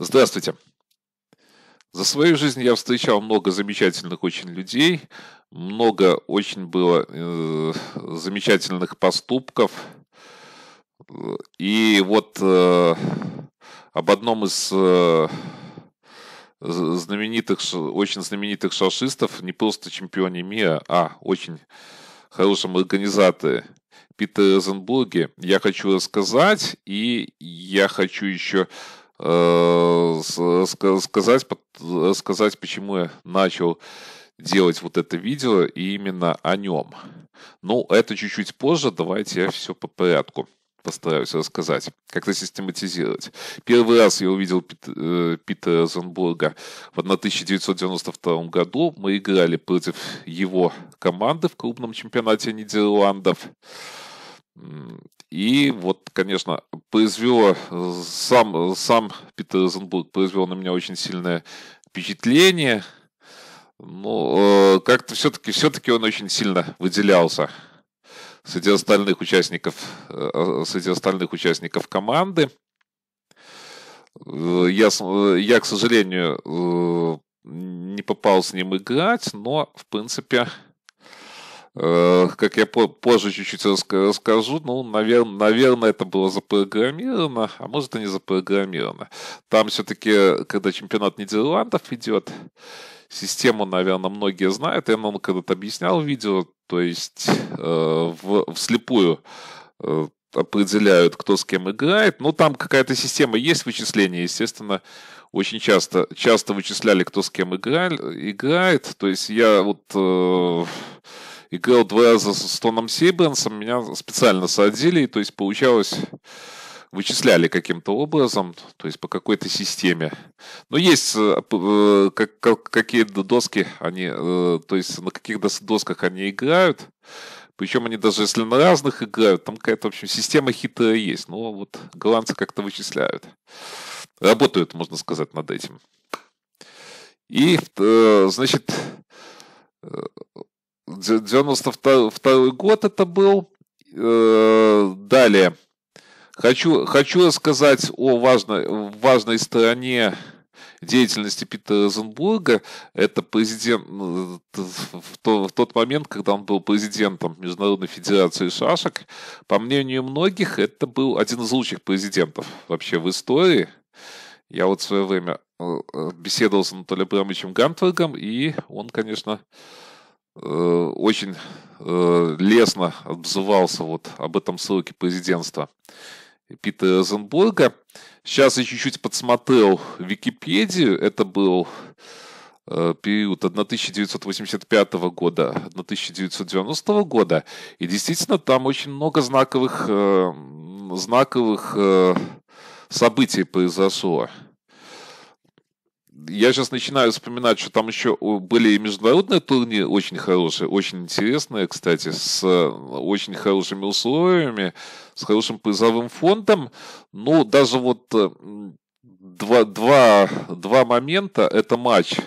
Здравствуйте. За свою жизнь я встречал много замечательных очень людей, много очень было замечательных поступков. И вот об одном из очень знаменитых шашистов, не просто чемпионе мира, а очень хорошем организаторе Питере Розенбурге, я хочу рассказать, и я хочу еще рассказать, почему я начал делать вот это видео и именно о нем. Ну, это чуть-чуть позже, давайте я все по порядку постараюсь рассказать, как-то систематизировать. Первый раз я увидел Питера Розенбурга в 1992 году. Мы играли против его команды в крупном чемпионате Нидерландов. И вот, конечно, сам Питер Розенбург произвел на меня очень сильное впечатление. Но как-то все-таки он очень сильно выделялся среди остальных участников команды. Я, к сожалению, не попал с ним играть, но, в принципе, как я позже чуть-чуть расскажу, ну, наверное, это было запрограммировано, а может и не запрограммировано. Там все-таки, когда чемпионат Нидерландов идет, систему, наверное, многие знают. Я вам когда-то объяснял видео, то есть вслепую определяют, кто с кем играет. Ну, там какая-то система есть вычисления, естественно, очень часто вычисляли, кто с кем играет. То есть я вот играл 2 раза с Тоном Сейбрансом, меня специально садили, то есть получалось, вычисляли каким-то образом, то есть по какой-то системе. Но есть какие-то доски, то есть на каких досках они играют, причем они даже если на разных играют, там какая-то, в общем, система хитрая есть. Но вот голландцы как-то вычисляют. Работают, можно сказать, над этим. И, значит, 92-й год это был. Далее. Хочу рассказать о важной стороне деятельности Питера Розенбурга. Это президент в тот момент, когда он был президентом Международной Федерации шашек. По мнению многих, это был один из лучших президентов вообще в истории. Я вот в свое время беседовал с Анатолием Абрамовичем Гантвергом, и он, конечно, очень лестно отзывался вот об этом сроке президентства Питера Розенбурга. Сейчас я чуть-чуть подсмотрел Википедию. Это был период от 1985 года, 1990 года. И действительно там очень много знаковых событий произошло. Я сейчас начинаю вспоминать, что там еще были и международные турниры очень хорошие, очень интересные, кстати, с очень хорошими условиями, с хорошим призовым фондом. Ну, даже вот два момента. Это матч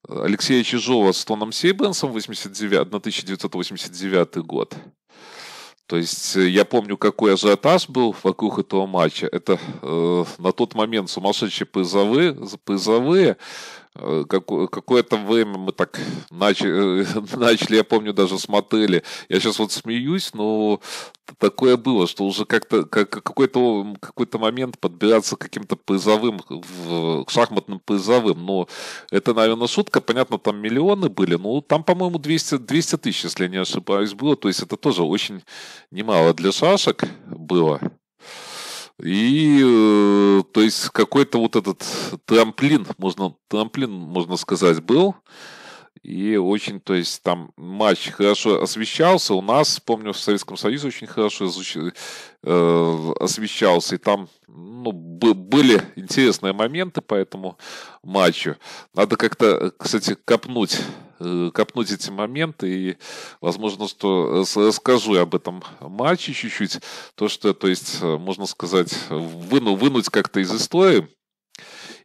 Алексея Чижова с Тоном Сейбрансом 1989 год. То есть я помню, какой ажиотаж был вокруг этого матча. Это на тот момент сумасшедшие призовые. Какое-то время мы так начали, я помню, даже смотрели. Я сейчас вот смеюсь, но такое было, что уже какой-то момент подбираться к каким-то призовым, к шахматным призовым. Но это, наверное, шутка. Понятно, там миллионы были. Но там, по-моему, 200 тысяч, если я не ошибаюсь, было. То есть это тоже очень немало для шашек было. И, то есть, какой-то вот этот трамплин, можно сказать, был. И очень, то есть, там матч хорошо освещался. У нас, помню, в Советском Союзе очень хорошо освещался. И там были интересные моменты по этому матчу. Надо как-то, кстати, копнуть эти моменты. И, возможно, что расскажу я об этом матче чуть-чуть. То есть, можно сказать, вынуть как-то из истории.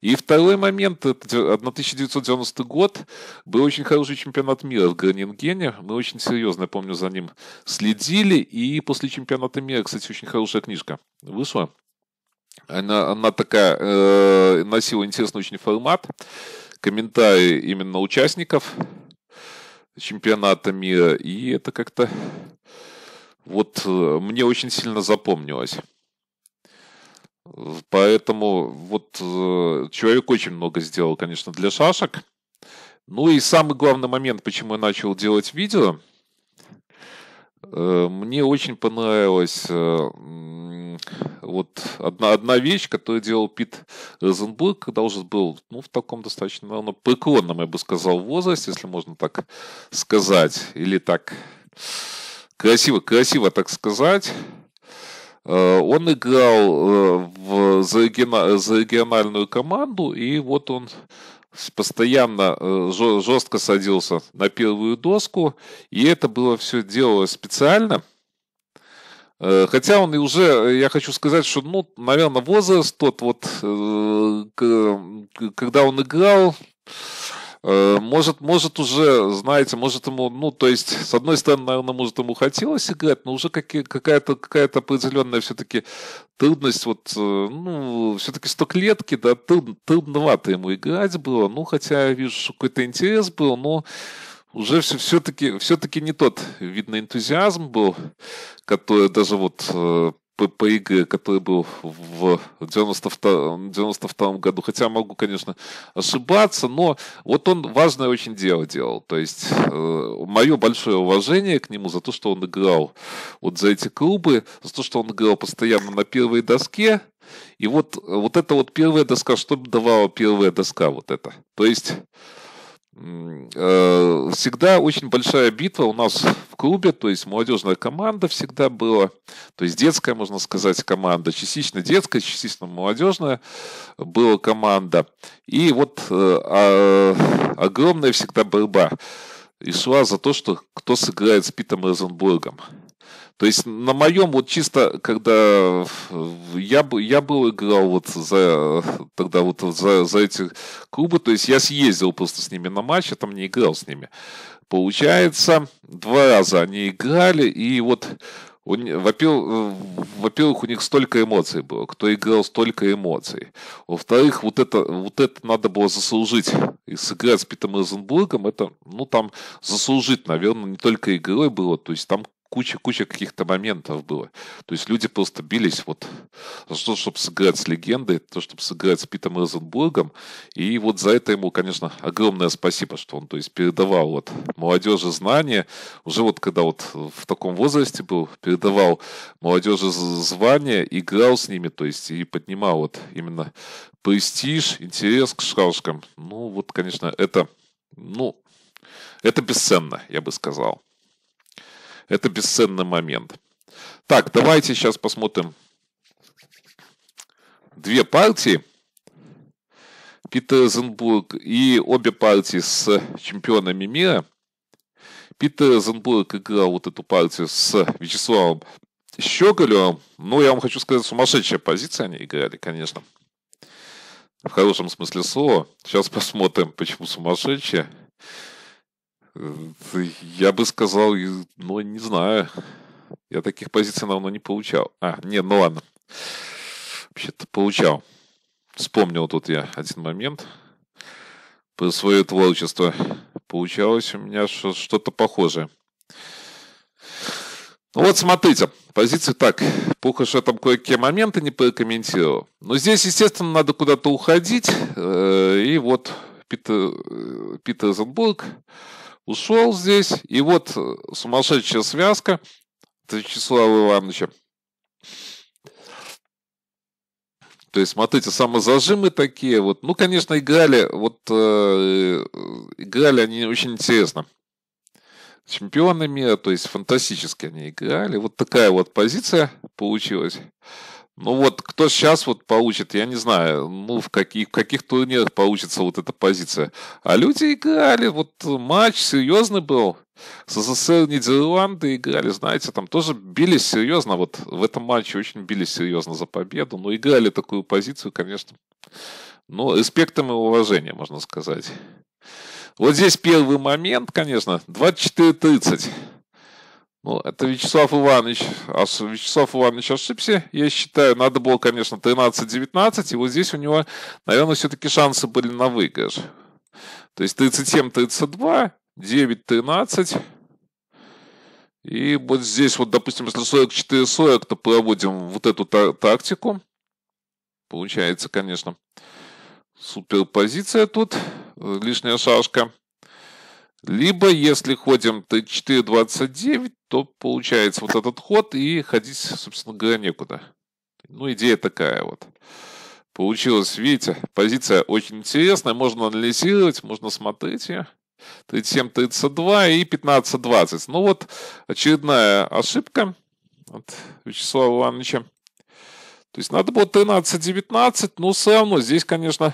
И второй момент, это 1990 год, был очень хороший чемпионат мира в Гронингене. Мы очень серьезно, я помню, за ним следили. И после чемпионата мира, кстати, очень хорошая книжка вышла. Она такая, носила интересный очень формат. Комментарии именно участников чемпионата мира. И это как-то вот мне очень сильно запомнилось. Поэтому вот человек очень много сделал, конечно, для шашек. Ну и самый главный момент, почему я начал делать видео, мне очень понравилась вот одна вещь, которую делал Пит Розенбург, когда уже был, ну, в таком достаточно, наверное, преклонном, я бы сказал, возрасте, если можно так сказать, или так красиво так сказать. Он играл за региональную команду, и вот он постоянно жестко садился на первую доску, и это было все делалось специально. Хотя он и уже, я хочу сказать, что, ну, наверное, возраст тот вот, когда он играл, может уже, знаете, может ему, ну, то есть, с одной стороны, наверное, может ему хотелось играть, но уже какая-то определенная все-таки трудность, вот, ну, все-таки стоклетки, да, трудновато ему играть было, ну, хотя я вижу, что какой-то интерес был, но уже все-таки не тот, видно, энтузиазм был, который даже вот по игре, который был в 92 году. Хотя могу, конечно, ошибаться, но вот он важное очень дело делал. То есть мое большое уважение к нему за то, что он играл вот за эти клубы, за то, что он играл постоянно на первой доске. И вот эта вот первая доска, что давала первая доска вот это? То есть всегда очень большая битва у нас в клубе, то есть молодежная команда всегда была, то есть детская, можно сказать, команда, частично детская, частично молодежная была команда. И вот огромная всегда борьба и шла за то, что кто сыграет с Питом Розенбургом. То есть на моем вот чисто, когда я был играл вот тогда вот за эти клубы, то есть я съездил просто с ними на матч, я там не играл с ними. Получается, 2 раза они играли, и вот, во-первых, у них столько эмоций было, кто играл, столько эмоций. Во-вторых, вот это надо было заслужить. И сыграть с Питом Розенбургом, это, ну, там заслужить, наверное, не только игрой было, то есть там куча каких-то моментов было. То есть люди просто бились вот за то, чтобы сыграть с легендой, то, чтобы сыграть с Питом Розенбургом. И вот за это ему, конечно, огромное спасибо, что он, то есть, передавал вот молодежи знания. Уже вот когда вот в таком возрасте был, передавал молодежи звания, играл с ними, то есть, и поднимал вот именно престиж, интерес к шашкам. Ну, вот, конечно, это бесценно, я бы сказал. Это бесценный момент. Так, давайте сейчас посмотрим 2 партии. Питер Розенбург и обе партии с чемпионами мира. Питер Розенбург играл вот эту партию с Вячеславом Щеголевым. Ну, я вам хочу сказать, сумасшедшая позиция они играли, конечно. В хорошем смысле слова. Сейчас посмотрим, почему сумасшедшая. Я бы сказал, ну, не знаю. Я таких позиций, наверное, не получал. Нет, ну ладно. Вообще-то получал. Вспомнил тут я один момент. Про свое творчество. Получалось у меня что-то похожее. Ну вот, смотрите. Позиции так. Плохо, что я там кое-какие моменты не прокомментировал. Но здесь, естественно, надо куда-то уходить. И вот Питер Розенбург ушел здесь, и вот сумасшедшая связка Вячеслава Ивановича. То есть, смотрите, самозажимы такие вот. Ну, конечно, играли они очень интересно. Чемпионы мира, то есть фантастически они играли. Вот такая вот позиция получилась. Ну вот, кто сейчас вот получит, я не знаю, ну в каких турнирах получится вот эта позиция. А люди играли, вот матч серьезный был. СССР, Нидерланды играли, знаете, там тоже бились серьезно, вот в этом матче очень бились серьезно за победу. Но играли такую позицию, конечно, ну, респектом и уважением, можно сказать. Вот здесь первый момент, конечно, 24-30. Ну, это Вячеслав Иванович. Вячеслав Иванович ошибся, я считаю. Надо было, конечно, 13-19. И вот здесь у него, наверное, все-таки шансы были на выигрыш. То есть 37-32, 9-13. И вот здесь вот, допустим, если 44-40, то проводим вот эту тактику. Получается, конечно, суперпозиция тут. Лишняя шашка. Либо, если ходим 34-29, то получается вот этот ход и ходить, собственно говоря, некуда. Ну, идея такая вот. Получилось, видите, позиция очень интересная, можно анализировать, можно смотреть ее. 37-32 и 15-20. Ну вот, очередная ошибка от Вячеслава Ивановича. То есть надо было 13-19, но все равно здесь, конечно,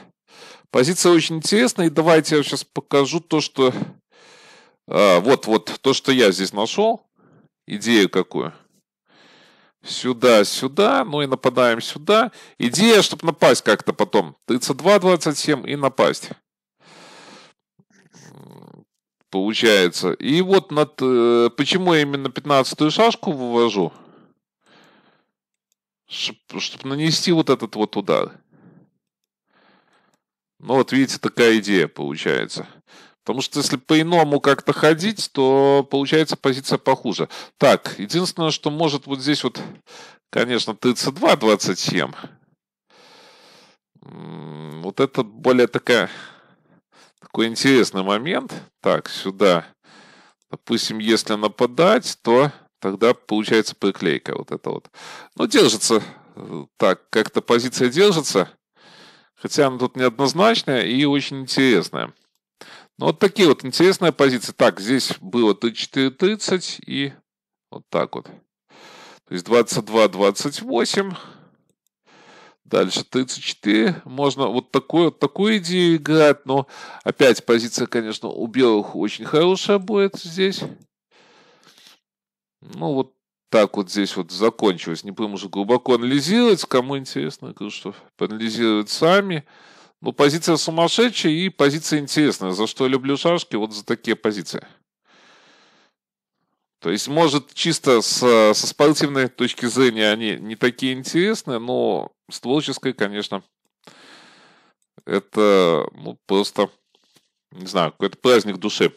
позиция очень интересная. И давайте я сейчас покажу то, что... Вот то, что я здесь нашел. Идею какую. Сюда, сюда, ну и нападаем сюда. Идея, чтобы напасть как-то потом. 32-27 и напасть. Получается. И вот почему я именно 15-ю шашку вывожу? Чтобы нанести вот этот вот удар. Ну вот видите, такая идея получается. Потому что если по-иному как-то ходить, то получается позиция похуже. Так, единственное, что может вот здесь вот, конечно, 32-27. Вот это более такой интересный момент. Так, сюда. Допустим, если нападать, то тогда получается приклейка вот это вот. Ну, держится так, как-то позиция держится. Хотя она тут неоднозначная и очень интересная. Ну, вот такие вот интересные позиции. Так, здесь было 34-30 и вот так вот. То есть 22-28. Дальше 34. Можно вот такую идею играть. Но опять позиция, конечно, у белых очень хорошая будет здесь. Ну, вот так вот здесь вот закончилось. Не будем уже глубоко анализировать. Кому интересно, я говорю, что проанализируют сами. Ну, позиция сумасшедшая и позиция интересная. За что я люблю шашки? Вот за такие позиции. То есть, может, чисто со спортивной точки зрения они не такие интересные, но с творческой, конечно, это просто, не знаю, какой-то праздник души.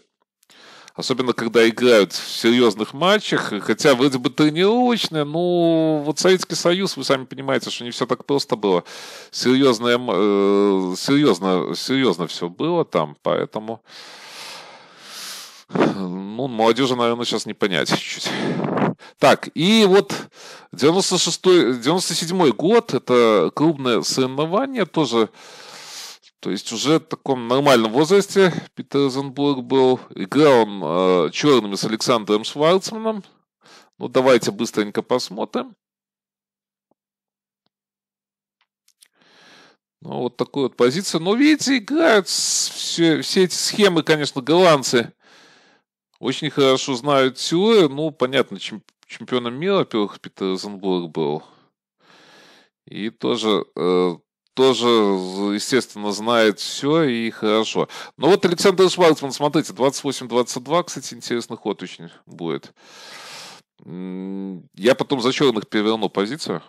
Особенно, когда играют в серьезных матчах, хотя вроде бы тренировочные, но вот Советский Союз, вы сами понимаете, что не все так просто было. Серьезно все было там, поэтому, ну, молодежи, наверное, сейчас не понять чуть-чуть. Так, и вот 97-й год, это клубное соревнование тоже. То есть уже в таком нормальном возрасте Питер Розенбург был. Играл он черными с Александром Шварцманом. Ну, давайте быстренько посмотрим. Ну, вот такую вот позицию. Но, видите, играют все эти схемы, конечно, голландцы очень хорошо знают теорию. Ну, понятно, чемпионом мира, во-первых, Питер Розенбург был. И тоже, естественно, знает все и хорошо. Но вот Александр Шварцман, смотрите, 28-22, кстати, интересный ход очень будет. Я потом за черных переверну позицию.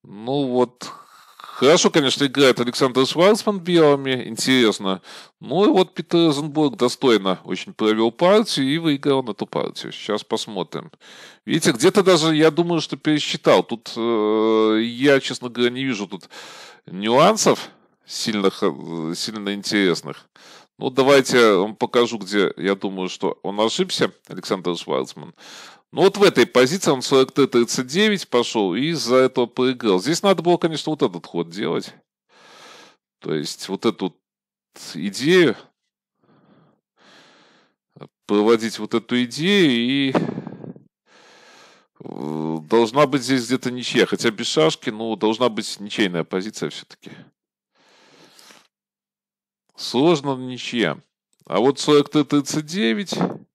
Ну вот, хорошо, конечно, играет Александр Шварцман белыми, интересно. Ну и вот Питер Розенбург достойно очень провел партию и выиграл на эту партию. Сейчас посмотрим. Видите, где-то даже, я думаю, что пересчитал. Тут я, честно говоря, не вижу тут нюансов сильно интересных. Ну, давайте я вам покажу, где я думаю, что он ошибся, Александр Шварцман. Ну, вот в этой позиции он 43-39 пошел и из-за этого проиграл. Здесь надо было, конечно, вот этот ход делать. То есть, вот эту идею, проводить вот эту идею, и должна быть здесь где-то ничья. Хотя без шашки, ну, должна быть ничейная позиция все-таки. Сложно ничья. А вот 43-39...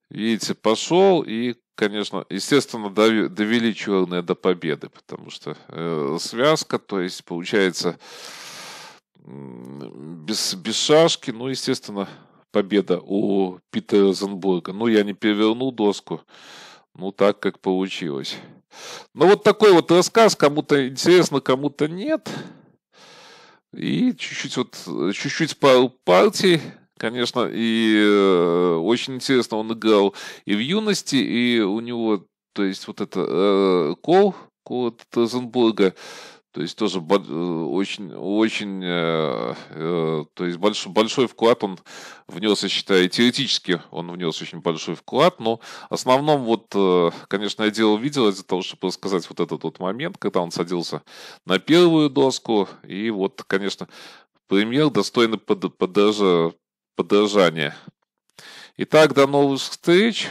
Видите, пошел и, конечно, естественно, довели черные до победы, потому что связка, то есть, получается, без шашки, ну, естественно, победа у Питера Розенбурга. Ну, я не перевернул доску. Ну, так как получилось. Ну, вот такой вот рассказ. Кому-то интересно, кому-то нет. И чуть-чуть пару партий. Конечно, и очень интересно он играл и в юности, и у него, то есть, вот это кол от Розенбурга, то есть тоже очень, то есть большой вклад он внес, я считаю, теоретически он внес очень большой вклад, но в основном вот, конечно, я делал видео из-за того, чтобы рассказать вот этот вот момент, когда он садился на первую доску, и вот, конечно, пример достойный подражания. Итак, до новых встреч.